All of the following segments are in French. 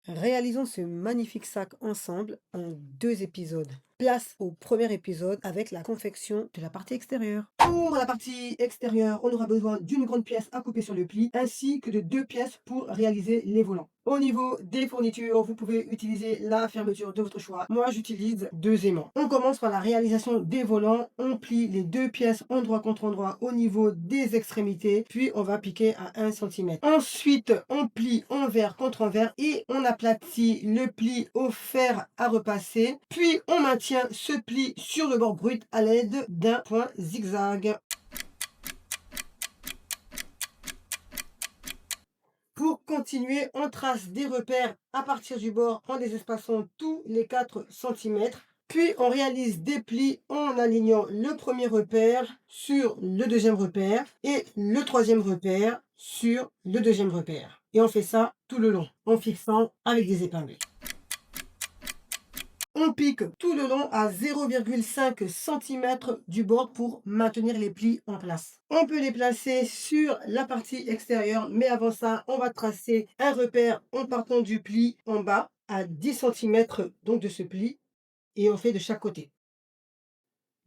Réalisons ce magnifique sac ensemble en 2 épisodes. Place au premier épisode avec la confection de la partie extérieure. Pour la partie extérieure, on aura besoin d'une grande pièce à couper sur le pli ainsi que de 2 pièces pour réaliser les volants. Au niveau des fournitures, vous pouvez utiliser la fermeture de votre choix. Moi, j'utilise 2 aimants. On commence par la réalisation des volants. On plie les 2 pièces endroit contre endroit au niveau des extrémités, puis on va piquer à 1 cm. Ensuite, on plie envers contre envers et on aplatit le pli au fer à repasser. Puis, on maintient ce pli sur le bord brut à l'aide d'un point zigzag. Pour continuer, on trace des repères à partir du bord en les espaçant tous les 4 cm. Puis on réalise des plis en alignant le premier repère sur le deuxième repère et le troisième repère sur le deuxième repère. Et on fait ça tout le long en fixant avec des épingles. On pique tout le long à 0,5 cm du bord pour maintenir les plis en place. On peut les placer sur la partie extérieure, mais avant ça, on va tracer un repère en partant du pli en bas à 10 cm donc de ce pli et on fait de chaque côté.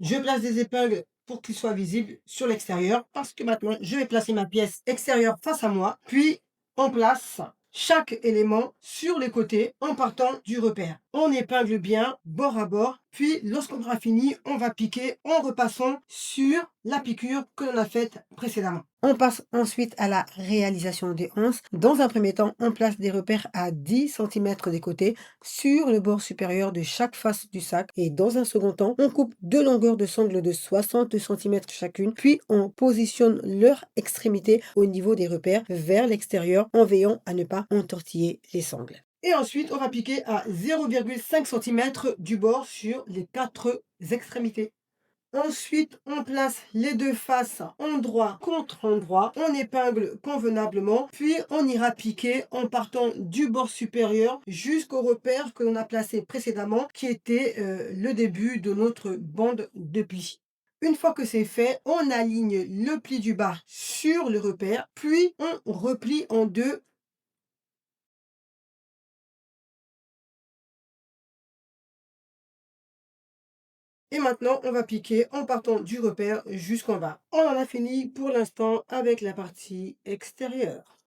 Je place des épingles pour qu'ils soient visibles sur l'extérieur parce que maintenant, je vais placer ma pièce extérieure face à moi, puis on place chaque élément sur les côtés en partant du repère. On épingle bien bord à bord, puis lorsqu'on aura fini, on va piquer en repassant sur la piqûre que l'on a faite précédemment. On passe ensuite à la réalisation des anses. Dans un premier temps, on place des repères à 10 cm des côtés sur le bord supérieur de chaque face du sac et dans un second temps, on coupe deux longueurs de sangle de 60 cm chacune, puis on positionne leur extrémité au niveau des repères vers l'extérieur en veillant à ne pas entortiller les sangles. Et ensuite, on va piquer à 0,5 cm du bord sur les 4 extrémités. Ensuite, on place les deux faces endroit contre endroit, on épingle convenablement, puis on ira piquer en partant du bord supérieur jusqu'au repère que l'on a placé précédemment, qui était le début de notre bande de plis. Une fois que c'est fait, on aligne le pli du bas sur le repère, puis on replie en deux. Et maintenant, on va piquer en partant du repère jusqu'en bas. On en a fini pour l'instant avec la partie extérieure.